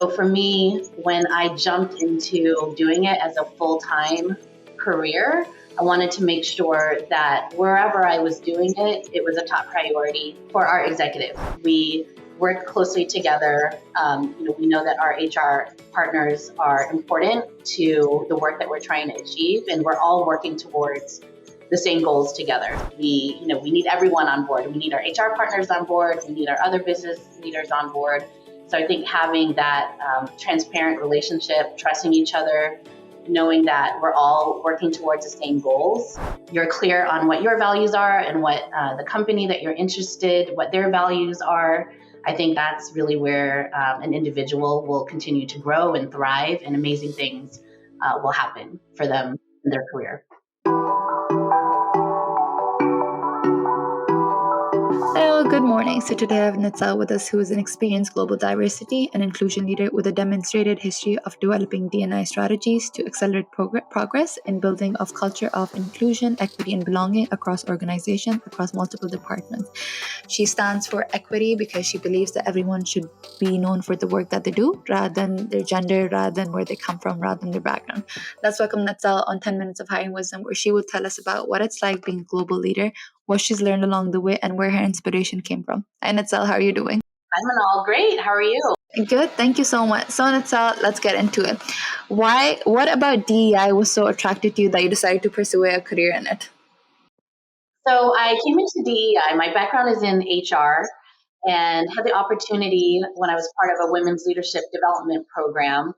So for me, when I jumped into doing it as a full-time career, I wanted to make sure that wherever I was doing it, it was a top priority for our executives. We work closely together. We know that our HR partners are important to the work that we're trying to achieve, and we're all working towards the same goals together. We need everyone on board. We need our HR partners on board. We need our other business leaders on board. So I think having that transparent relationship, trusting each other, knowing that we're all working towards the same goals. You're clear on what your values are and what the company that you're interested, what their values are. I think that's really where an individual will continue to grow and thrive, and amazing things will happen for them in their career. Hello, good morning. So today I have Nitcelle with us, who is an experienced global diversity and inclusion leader with a demonstrated history of developing D&I strategies to accelerate progress in building of culture of inclusion, equity, and belonging across organizations, across multiple departments. She stands for equity because she believes that everyone should be known for the work that they do, rather than their gender, rather than where they come from, rather than their background. Let's welcome Nitcelle on 10 Minutes of Hiring Wisdom, where she will tell us about what it's like being a global leader, what she's learned along the way, and where her inspiration came from. Hi, Nitcelle, how are you doing? I'm all great. How are you? Good, thank you so much. So, Nitcelle, let's get into it. What about DEI was so attracted to you that you decided to pursue a career in it? So I came into DEI. My background is in HR, and had the opportunity when I was part of a women's leadership development program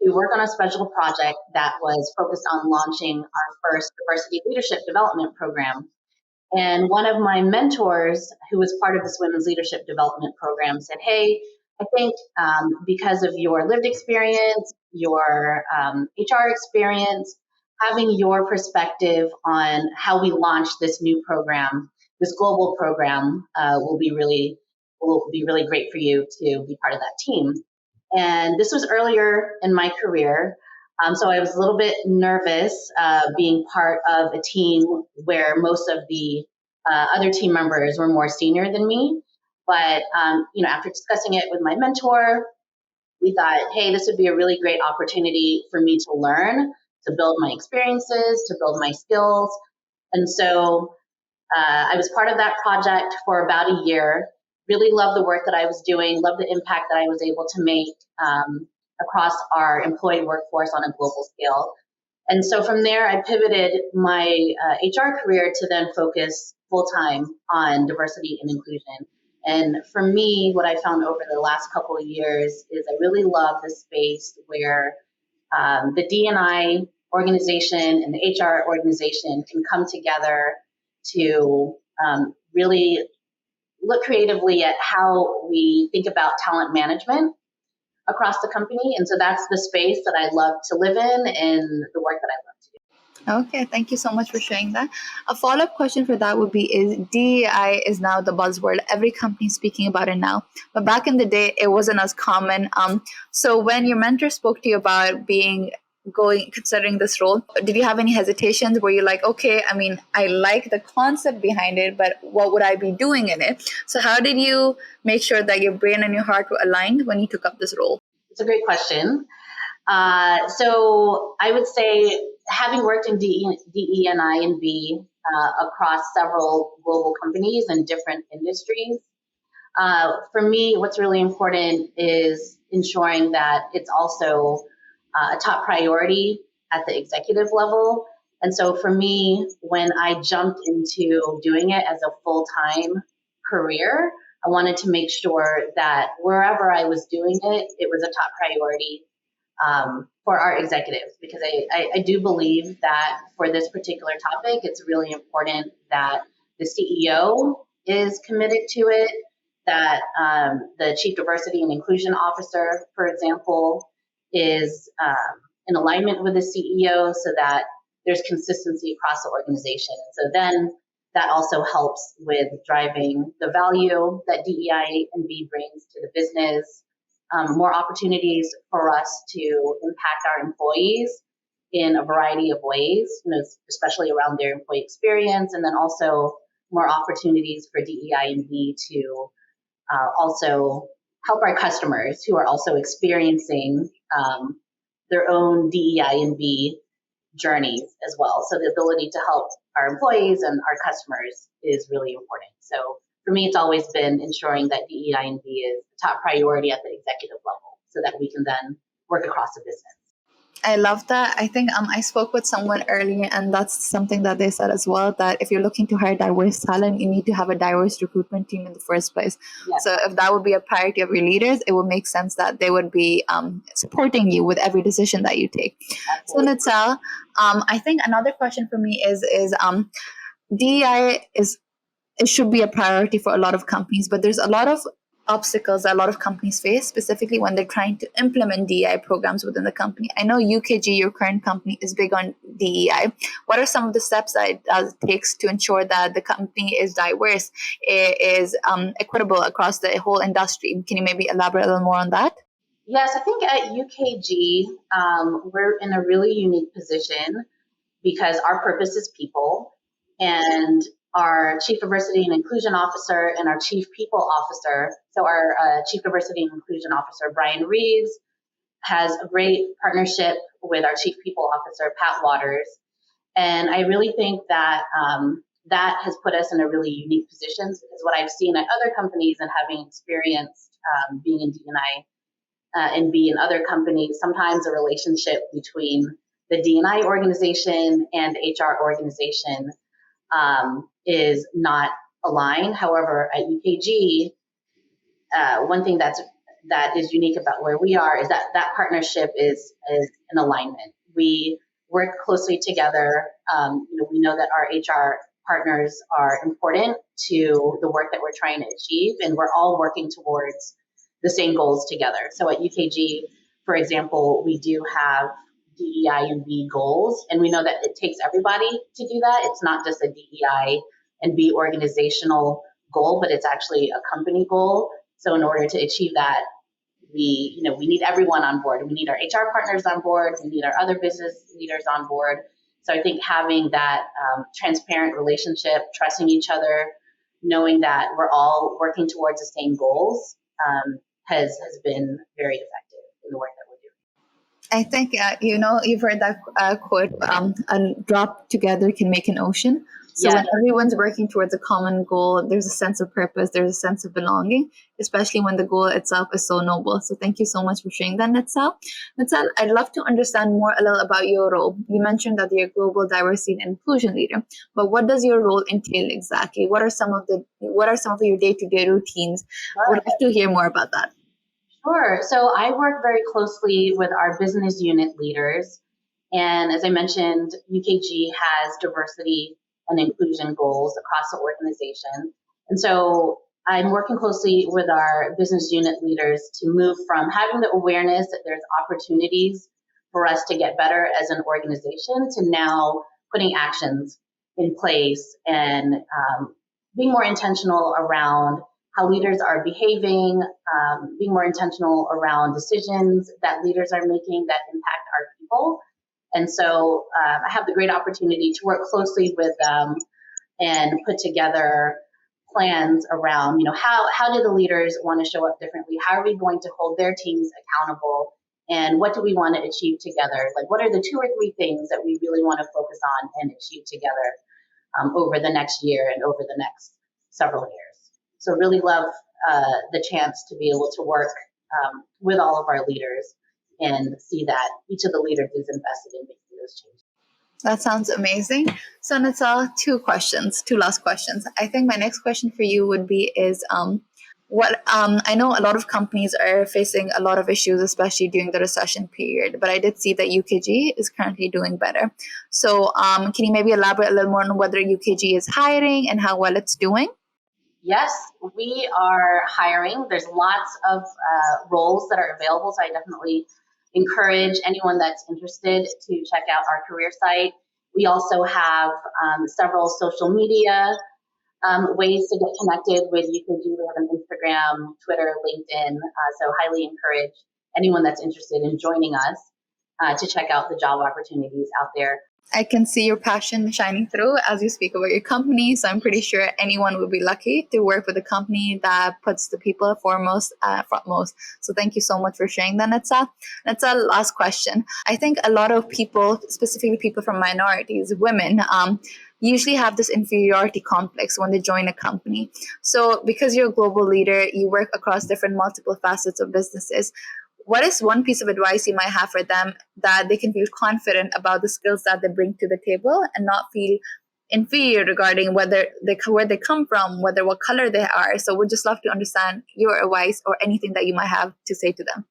to work on a special project that was focused on launching our first diversity leadership development program. And one of my mentors, who was part of this women's leadership development program, said, "Hey, I think because of your lived experience, your HR experience, having your perspective on how we launch this new program, this global program, will be really great for you to be part of that team." And this was earlier in my career. So I was a little bit nervous being part of a team where most of the other team members were more senior than me. But after discussing it with my mentor, we thought, hey, this would be a really great opportunity for me to learn, to build my experiences, to build my skills. And so I was part of that project for about a year. Really loved the work that I was doing, loved the impact that I was able to make across our employee workforce on a global scale. And so from there, I pivoted my HR career to then focus full time on diversity and inclusion. And for me, what I found over the last couple of years is I really love the space where the D&I organization and the HR organization can come together to really look creatively at how we think about talent management across the company. And so that's the space that I love to live in and the work that I love to do. Okay, thank you so much for sharing that. A follow-up question for that would be, is DEI is now the buzzword. Every company is speaking about it now. But back in the day, it wasn't as common. So when your mentor spoke to you about considering this role, did you have any hesitations? Were you like, okay, I mean, I like the concept behind it, but what would I be doing in it? So how did you make sure that your brain and your heart were aligned when you took up this role? It's a great question. So I would say, having worked in DE and I&B across several global companies and different industries, for me, what's really important is ensuring that it's also a top priority at the executive level. And so for me, when I jumped into doing it as a full-time career, I wanted to make sure that wherever I was doing it, it was a top priority for our executives, because I do believe that for this particular topic, it's really important that the CEO is committed to it, that the Chief Diversity and Inclusion Officer, for example, is in alignment with the CEO so that there's consistency across the organization. So then that also helps with driving the value that DEI and B brings to the business, more opportunities for us to impact our employees in a variety of ways, especially around their employee experience, and then also more opportunities for DEI and B to also help our customers who are also experiencing their own DEI and B journeys as well. So the ability to help our employees and our customers is really important. So for me, it's always been ensuring that DEI and B is top priority at the executive level so that we can then work across the business. I love that. I think I spoke with someone earlier, and that's something that they said as well, that if you're looking to hire diverse talent, you need to have a diverse recruitment team in the first place. Yes. So if that would be a priority of your leaders, it would make sense that they would be supporting you with every decision that you take. Absolutely. So Nitcelle, I think another question for me is DEI it should be a priority for a lot of companies, but there's a lot of obstacles that a lot of companies face, specifically when they're trying to implement DEI programs within the company. I know UKG, your current company, is big on DEI. What are some of the steps that it takes to ensure that the company is diverse, is equitable across the whole industry? Can you maybe elaborate a little more on that? Yes, I think at UKG, we're in a really unique position because our purpose is people, and our Chief Diversity and Inclusion Officer and our Chief People Officer, so our Chief Diversity and Inclusion Officer, Brian Reeves, has a great partnership with our Chief People Officer, Pat Waters. And I really think that that has put us in a really unique position, because what I've seen at other companies and having experienced being in D&I and be in other companies, sometimes a relationship between the D&I organization and the HR organization is not aligned. However, at UKG, one thing that is unique about where we are is that partnership is in alignment. We work closely together. We know that our HR partners are important to the work that we're trying to achieve, and we're all working towards the same goals together. So at UKG, for example, we do have DEI and B goals, and we know that it takes everybody to do that. It's not just a DEI and B organizational goal, but it's actually a company goal. So in order to achieve that, we need everyone on board. We need our HR partners on board. We need our other business leaders on board. So I think having that transparent relationship, trusting each other, knowing that we're all working towards the same goals has been very effective in the work that we're doing. I think, you've heard that quote, a drop together can make an ocean. So when everyone's working towards a common goal, there's a sense of purpose, there's a sense of belonging, especially when the goal itself is so noble. So thank you so much for sharing that, Nitcelle. Nitcelle, I'd love to understand more a little about your role. You mentioned that you're a global diversity and inclusion leader, but what does your role entail exactly? What are some of your day-to-day routines? I would love to hear more about that. Sure. So I work very closely with our business unit leaders. And as I mentioned, UKG has diversity and inclusion goals across the organization. And so I'm working closely with our business unit leaders to move from having the awareness that there's opportunities for us to get better as an organization to now putting actions in place and being more intentional around how leaders are behaving, being more intentional around decisions that leaders are making that impact our people. And so I have the great opportunity to work closely with them and put together plans around, how do the leaders want to show up differently? How are we going to hold their teams accountable? And what do we want to achieve together? Like, what are the 2 or 3 things that we really want to focus on and achieve together over the next year and over the next several years? So really love the chance to be able to work with all of our leaders and see that each of the leaders is invested in making those changes. That sounds amazing. So Nitcelle, 2 last questions. I think my next question for you would be I know a lot of companies are facing a lot of issues, especially during the recession period, but I did see that UKG is currently doing better. So can you maybe elaborate a little more on whether UKG is hiring and how well it's doing? Yes, we are hiring. There's lots of roles that are available, so I definitely encourage anyone that's interested to check out our career site. We also have several social media ways to get connected with UKG. We have an Instagram, Twitter, LinkedIn, so highly encourage anyone that's interested in joining us to check out the job opportunities out there. I can see your passion shining through as you speak about your company. So I'm pretty sure anyone would be lucky to work with a company that puts the people foremost, frontmost. So thank you so much for sharing that, Nitcelle. Nitcelle, last question. I think a lot of people, specifically people from minorities, women, usually have this inferiority complex when they join a company. So because you're a global leader, you work across different multiple facets of businesses. What is one piece of advice you might have for them that they can feel confident about the skills that they bring to the table and not feel inferior regarding where they come from, whether what color they are? So we'd just love to understand your advice or anything that you might have to say to them.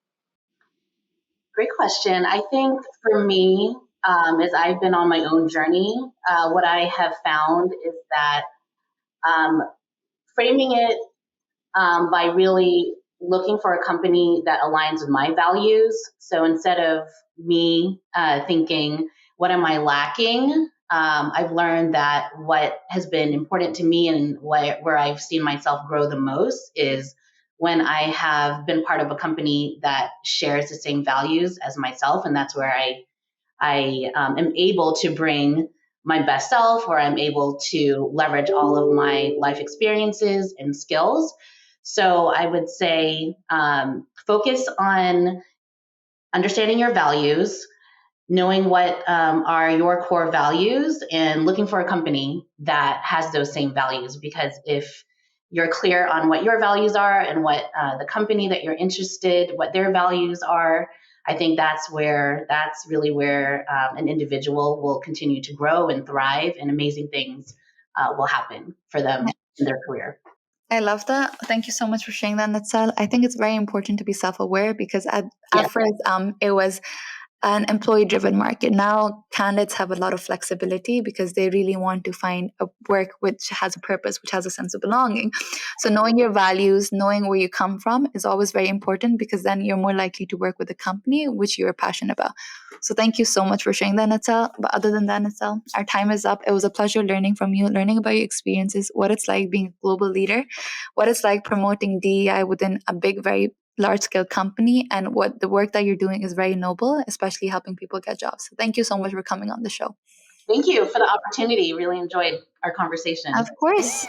Great question. I think for me, as I've been on my own journey, what I have found is that um, framing it by really looking for a company that aligns with my values. So instead of me thinking, what am I lacking? I've learned that what has been important to me and where I've seen myself grow the most is when I have been part of a company that shares the same values as myself, and that's where I am able to bring my best self, or I'm able to leverage all of my life experiences and skills. So I would say focus on understanding your values, knowing what are your core values, and looking for a company that has those same values. Because if you're clear on what your values are and what the company that you're interested, what their values are, I think that's really where an individual will continue to grow and thrive, and amazing things will happen for them in their career. I love that. Thank you so much for sharing that, Natsal. I think it's very important to be self-aware because at Yes. first it was an employee driven market. Now candidates have a lot of flexibility because they really want to find a work which has a purpose, which has a sense of belonging. So knowing your values, knowing where you come from is always very important because then you're more likely to work with a company which you're passionate about. So thank you so much for sharing that, Natsal. But other than that, Natsal, our time is up. It was a pleasure learning from you, learning about your experiences, what it's like being a global leader, what it's like promoting DEI within a big, very large scale company, and what the work that you're doing is very noble, especially helping people get jobs. So thank you so much for coming on the show. Thank you for the opportunity. Really enjoyed our Of conversation. course.